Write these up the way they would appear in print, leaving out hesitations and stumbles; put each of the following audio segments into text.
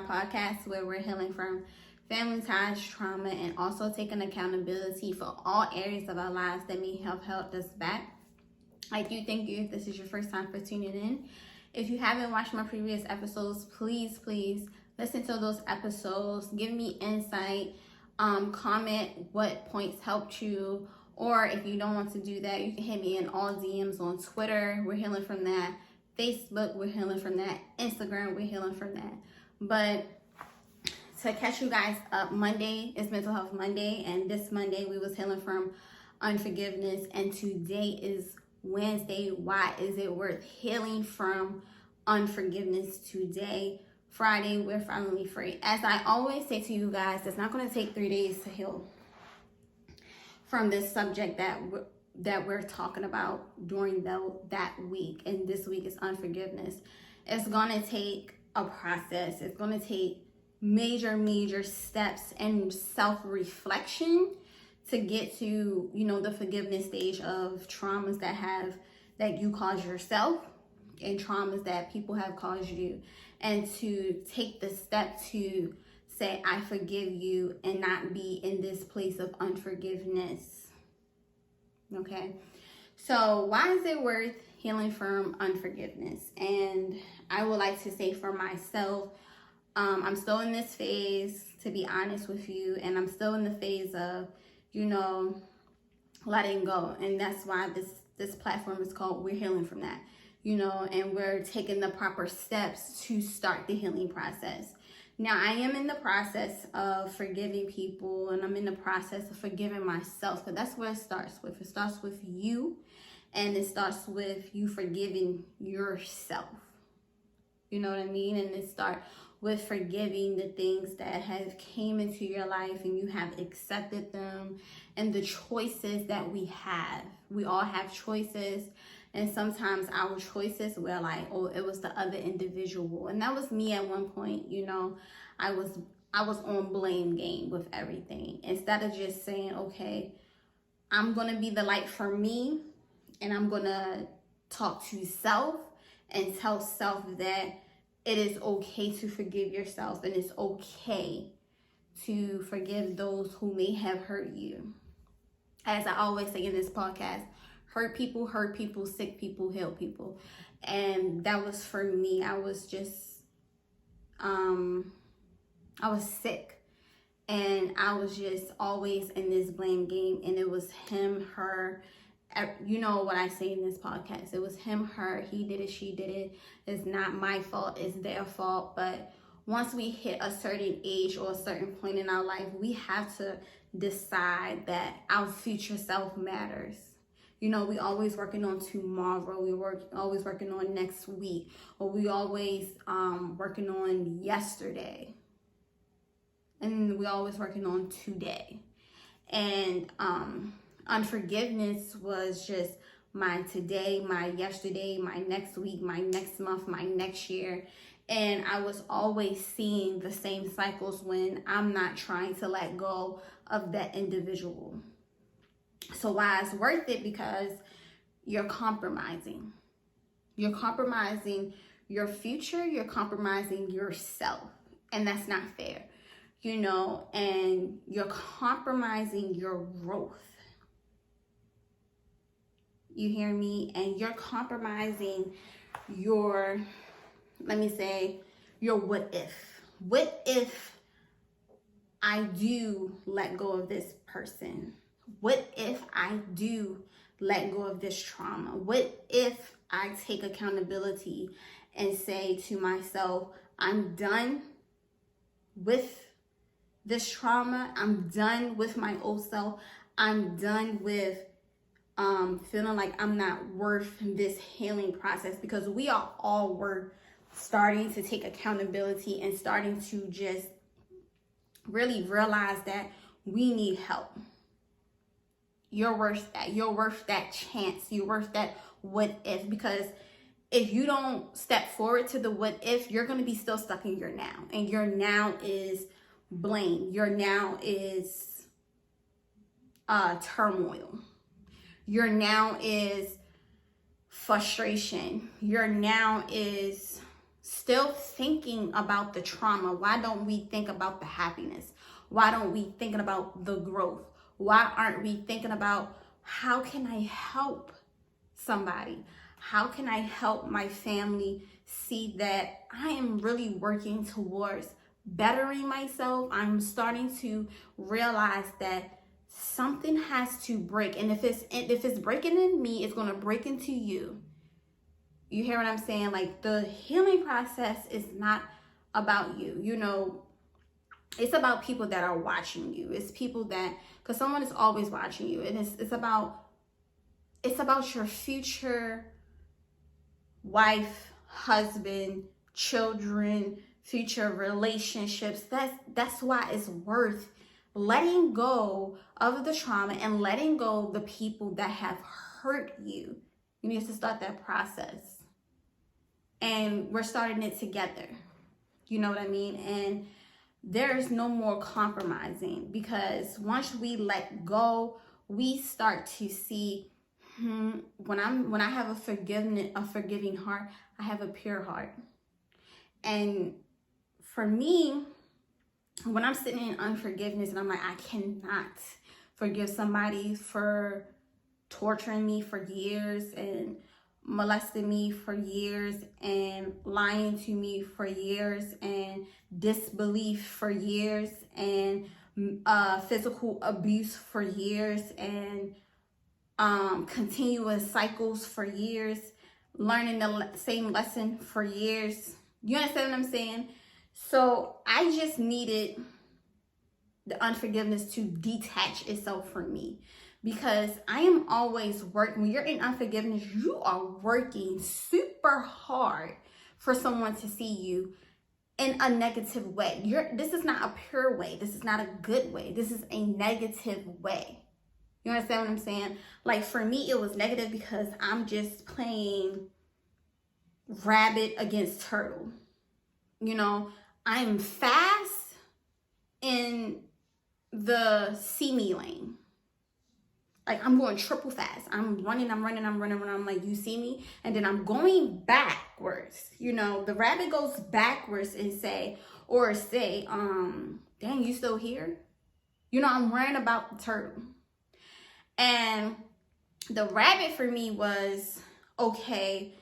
podcast where we're healing from family ties, trauma, and also taking accountability for all areas of our lives that may have held us back. I do thank you if this is your first time for tuning in. If you haven't watched my previous episodes, please listen to those episodes. Give me insight. Comment what points helped you. Or if you don't want to do that, you can hit me in all DMs on Twitter. We're healing from that. Facebook, we're healing from that. Instagram, we're healing from that. But to catch you guys up, Monday is Mental Health Monday. And this Monday, we was healing from unforgiveness. And today is Wednesday. Why is it worth healing from unforgiveness today? Friday, we're finally free. As I always say to you guys, it's not going to take 3 days to heal from this subject that we're talking about during that week. And this week is unforgiveness. It's going to take a process. It's going to take major steps and self-reflection to get to, the forgiveness stage of traumas that you caused yourself and traumas that people have caused you, and to take the step to say, I forgive you, and not be in this place of unforgiveness. Okay. So why is it worth healing from unforgiveness? And I would like to say for myself, I'm still in this phase, to be honest with you, and I'm still in the phase of, letting go. And that's why this platform is called We're Healing From That, and we're taking the proper steps to start the healing process. Now, I am in the process of forgiving people, and I'm in the process of forgiving myself, because that's where it starts with. It starts with you, and it starts with you forgiving yourself. You know what I mean? And it starts with forgiving the things that have came into your life and you have accepted them, and the choices that we have. We all have choices, and sometimes our choices we're like, oh, it was the other individual. And that was me at one point. I was on blame game with everything, instead of just saying, okay, I'm gonna be the light for me, and I'm gonna talk to self and tell self that it is okay to forgive yourself, and it's okay to forgive those who may have hurt you. As I always say in this podcast, hurt people, sick people, heal people. And that was for me. I was just, I was sick, and I was just always in this blame game, and it was him, her. You know what I say in this podcast. It was him, her, he did it, she did it. It's not my fault, it's their fault. But once we hit a certain age or a certain point in our life, we have to decide that our future self matters. We always working on tomorrow. Always working on next week, or we always working on yesterday, and we always working on today. And unforgiveness was just my today, my yesterday, my next week, my next month, my next year. And I was always seeing the same cycles when I'm not trying to let go of that individual. So why it's worth it? Because you're compromising. You're compromising your future. You're compromising yourself. And that's not fair, and you're compromising your growth. You hear me? And you're compromising your, your what if. What if I do let go of this person? What if I do let go of this trauma? What if I take accountability and say to myself, I'm done with this trauma. I'm done with my old self. I'm done with feeling like I'm not worth this healing process, because we are all worth starting to take accountability and starting to just really realize that we need help. You're worth that. You're worth that chance. You're worth that what if, because if you don't step forward to the what if, you're going to be still stuck in your now, and your now is blame. Your now is turmoil. Your now is frustration. Your now is still thinking about the trauma? Why don't we think about the happiness? Why don't we thinking about the growth? Why aren't we thinking about how can I help somebody? How can I help my family see that I am really working towards bettering myself? I'm starting to realize that something has to break. And if it's breaking in me, it's going to break into you. You hear what I'm saying? Like, the healing process is not about you. You know, it's about people that are watching you. It's people that, because someone is always watching you. And it's about your future wife, husband, children, future relationships. That's why it's worth letting go of the trauma and letting go of the people that have hurt you. You need to start that process. And we're starting it together. You know what I mean? And there's no more compromising, because once we let go, we start to see, when I have a forgiving heart, I have a pure heart. And for me, when I'm sitting in unforgiveness and I'm like, I cannot forgive somebody for torturing me for years and molesting me for years and lying to me for years and disbelief for years and physical abuse for years and continuous cycles for years, learning the same lesson for years. You understand what I'm saying? So I just needed the unforgiveness to detach itself from me, because I am always working. When you're in unforgiveness, you are working super hard for someone to see you in a negative way. This is not a pure way. This is not a good way. This is a negative way. You understand what I'm saying? Like, for me, it was negative because I'm just playing rabbit against turtle. You know, I'm fast in the see me lane. Like, I'm going triple fast. I'm running. I'm like, you see me? And then I'm going backwards. You know, the rabbit goes backwards and say, dang, you still here? You know, I'm worrying about the turtle. And the rabbit for me was, okay,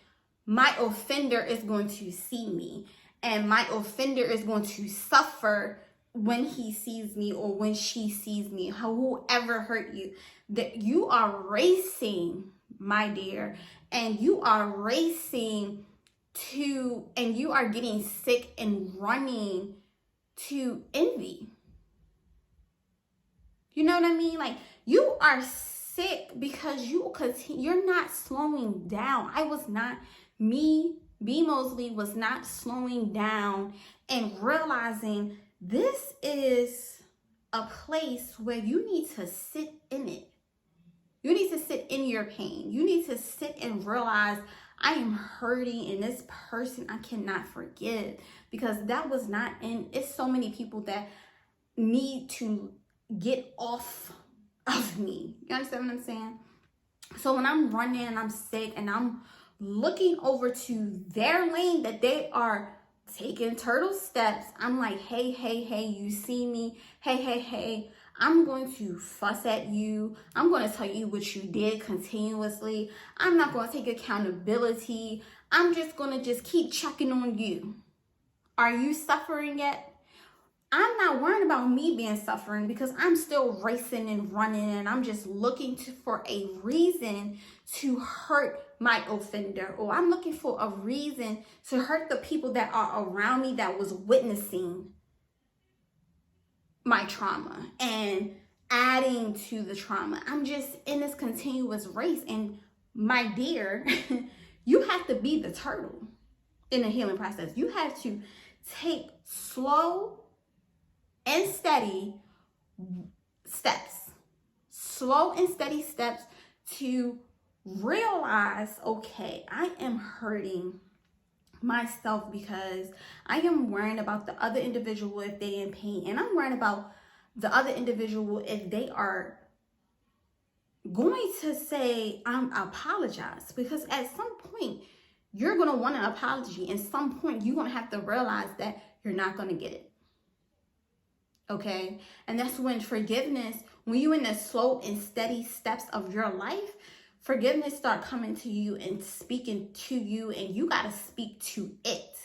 my offender is going to see me, and my offender is going to suffer when he sees me or when she sees me, whoever hurt you. That you are racing, my dear, and you are racing and you are getting sick and running to envy. You know what I mean? Like, you are sick because you're not slowing down. B. Mosley was not slowing down and realizing this is a place where you need to sit in it. You need to sit in your pain. You need to sit and realize, I am hurting, and this person I cannot forgive, because that was not in. It's so many people that need to get off of me. You understand what I'm saying? So when I'm running and I'm sick and I'm looking over to their lane that they are taking turtle steps, I'm like, hey, you see me? Hey, I'm going to fuss at you. I'm going to tell you what you did continuously. I'm not going to take accountability. I'm just going to keep checking on you. Are you suffering yet? I'm not worried about me being suffering, because I'm still racing and running, and I'm just looking for a reason to hurt my offender, or I'm looking for a reason to hurt the people that are around me that was witnessing my trauma and adding to the trauma. I'm just in this continuous race. And my dear, you have to be the turtle in the healing process. You have to take slow and steady steps to realize, okay, I am hurting myself because I am worrying about the other individual if they in pain, and I'm worrying about the other individual if they are going to say, I apologize, because at some point you're going to want an apology. At some point, you're going to have to realize that you're not going to get it. Okay? And that's when forgiveness, when you're in the slow and steady steps of your life, forgiveness start coming to you and speaking to you, and you got to speak to it.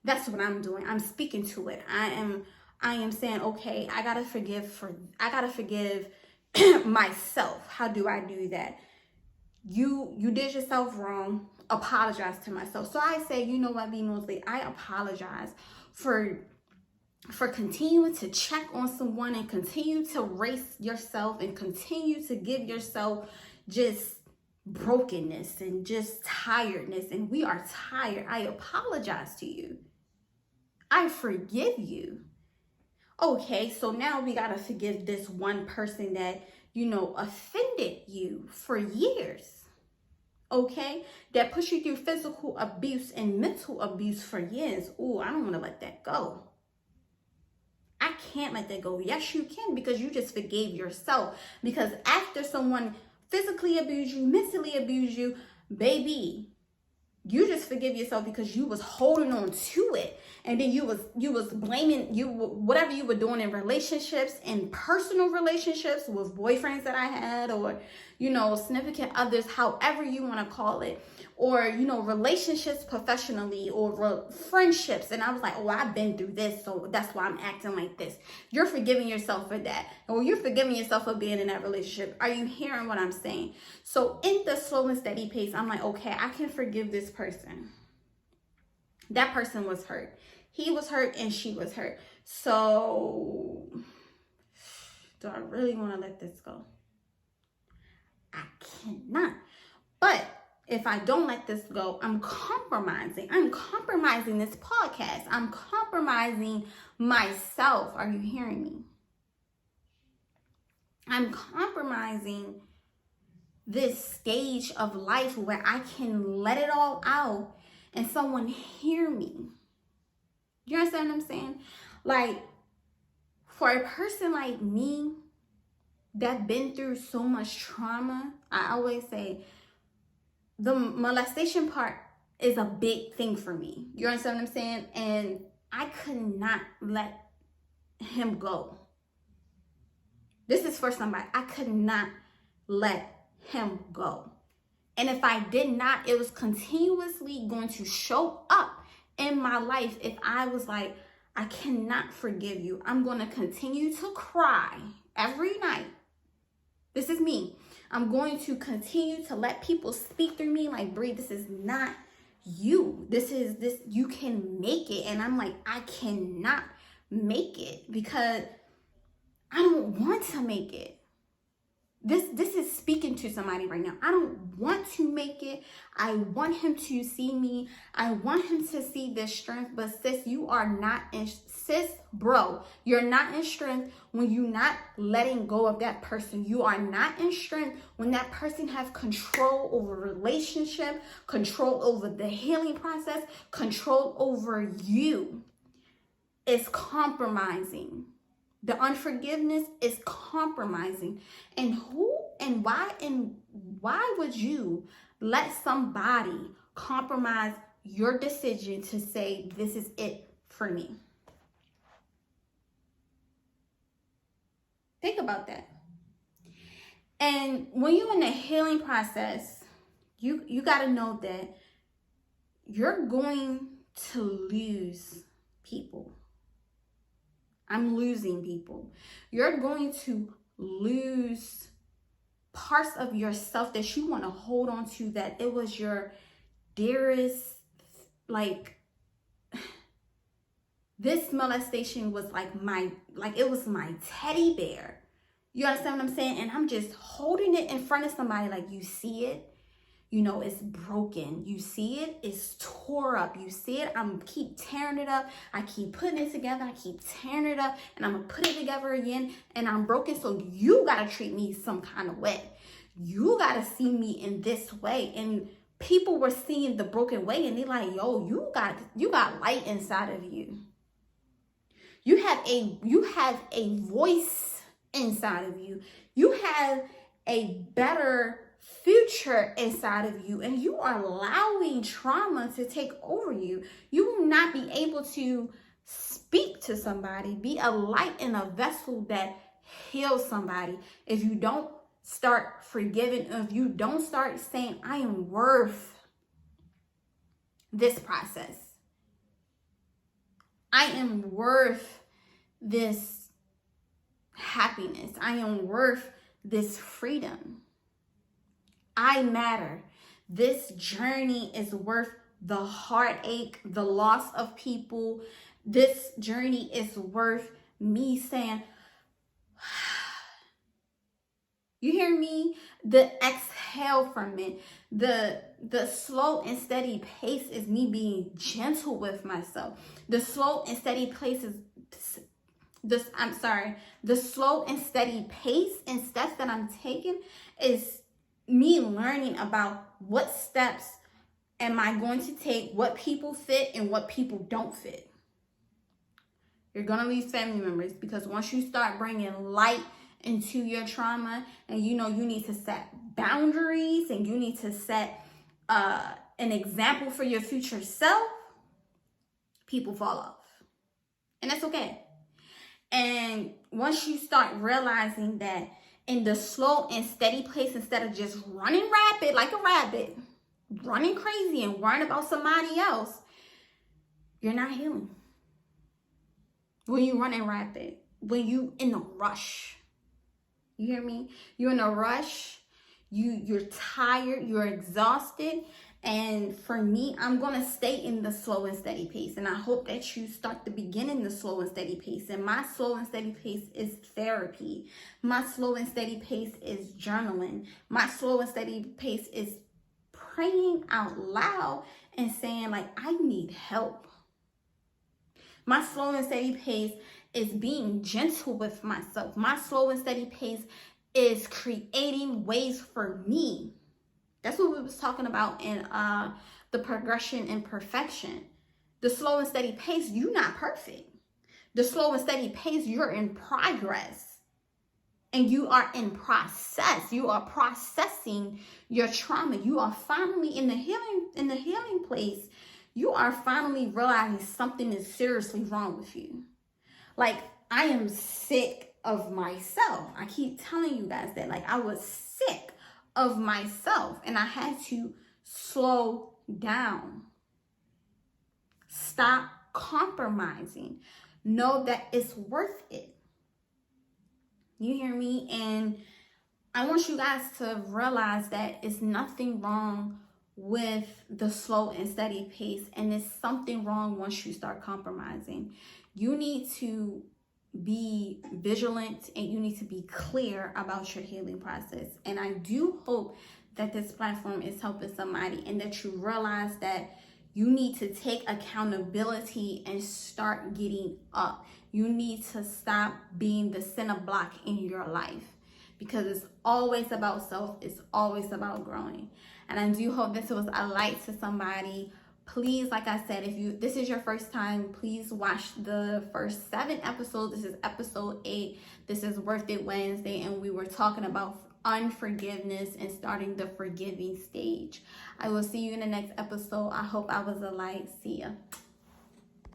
That's what I'm doing. I'm speaking to it. I am saying, okay, I got to forgive myself. How do I do that? You did yourself wrong. Apologize to myself. So I say, you know what, B. Mosley, I apologize for continuing to check on someone and continue to race yourself and continue to give yourself just brokenness and just tiredness. And we are tired. I apologize to you. I forgive you. Okay, so now we got to forgive this one person that, offended you for years. Okay, that pushed you through physical abuse and mental abuse for years. Oh, I don't want to let that go. I can't let that go. Yes, you can, because you just forgave yourself. Because after someone physically abused you, mentally abused you, baby, you just forgive yourself because you was holding on to it. And then you was blaming whatever you were doing in relationships, in personal relationships with boyfriends that I had, or, significant others, however you want to call it, or, relationships professionally, or friendships. And I was like, oh, I've been through this, so that's why I'm acting like this. You're forgiving yourself for that. And when you're forgiving yourself for being in that relationship, are you hearing what I'm saying? So in the slow and steady pace, I'm like, okay, I can forgive this person. That person was hurt. He was hurt and she was hurt. So do I really want to let this go? I cannot. But if I don't let this go, I'm compromising. I'm compromising this podcast. I'm compromising myself. Are you hearing me? I'm compromising this stage of life where I can let it all out and someone hear me. You understand what I'm saying? Like, for a person like me that been through so much trauma, I always say the molestation part is a big thing for me. You understand what I'm saying? And I could not let him go. This is for somebody. I could not let him go. And if I did not, it was continuously going to show up in my life. If I was like, I cannot forgive you, I'm going to continue to cry every night. This is me. I'm going to continue to let people speak through me like, Bree, this is not you. This, you can make it. And I'm like, I cannot make it because I don't want to make it. This is speaking to somebody right now. I don't want to make it. I want him to see me. I want him to see this strength. But sis, you are not in, bro, you're not in strength when you're not letting go of that person. You are not in strength when that person has control over relationship, control over the healing process, control over you. It's compromising. The unforgiveness is compromising. And why would you let somebody compromise your decision to say, this is it for me? Think about that. And when you're in the healing process, you got to know that you're going to lose people. I'm losing people. You're going to lose parts of yourself that you want to hold on to, that it was your dearest, like, this molestation was it was my teddy bear. You understand what I'm saying? And I'm just holding it in front of somebody like, you see it? It's broken. You see it? It's tore up. You see it? I'm keep tearing it up. I keep putting it together. I keep tearing it up. And I'm going to put it together again. And I'm broken. So you got to treat me some kind of way. You got to see me in this way. And people were seeing the broken way. And they're like, yo, you got light inside of you. You have a voice inside of you. You have a better future inside of you and you are allowing trauma to take over you, you will not be able to speak to somebody, be a light in a vessel that heals somebody if you don't start forgiving, if you don't start saying, I am worth this process. I am worth this happiness. I am worth this freedom. I matter. This journey is worth the heartache, the loss of people. This journey is worth me saying, you hear me? The exhale from it, the slow and steady pace is me being gentle with myself. The slow and steady pace is the slow and steady pace and steps that I'm taking is me learning about what steps am I going to take, what people fit and what people don't fit. You're going to lose family members because once you start bringing light into your trauma and you need to set boundaries and you need to set an example for your future self, people fall off. And that's okay. And once you start realizing that in the slow and steady pace, instead of just running rapid like a rabbit, running crazy and worrying about somebody else, you're not healing. When you're running rapid, when you in a rush, you hear me? You're in a rush, you're tired, you're exhausted. And for me, I'm going to stay in the slow and steady pace. And I hope that you start to begin in the slow and steady pace. And my slow and steady pace is therapy. My slow and steady pace is journaling. My slow and steady pace is praying out loud and saying, like, I need help. My slow and steady pace is being gentle with myself. My slow and steady pace is creating ways for me. That's what we was talking about in the progression and perfection. The slow and steady pace, you're not perfect. The slow and steady pace, you're in progress. And you are in process. You are processing your trauma. You are finally in the healing place. You are finally realizing something is seriously wrong with you. Like, I am sick of myself. I keep telling you guys that. Like, I was sick of myself and I had to slow down. Stop compromising. Know that it's worth it. You hear me? And I want you guys to realize that it's nothing wrong with the slow and steady pace, and it's something wrong once you start compromising. You need to be vigilant and you need to be clear about your healing process. And I do hope that this platform is helping somebody and that you realize that you need to take accountability and start getting up. You need to stop being the center block in your life because it's always about self. It's always about growing. And I do hope this was a light to somebody. Please, like I said, if this is your first time, please watch the first 7 episodes. This is episode 8. This is Worth It Wednesday, and we were talking about unforgiveness and starting the forgiving stage. I will see you in the next episode. I hope I was a light. See ya.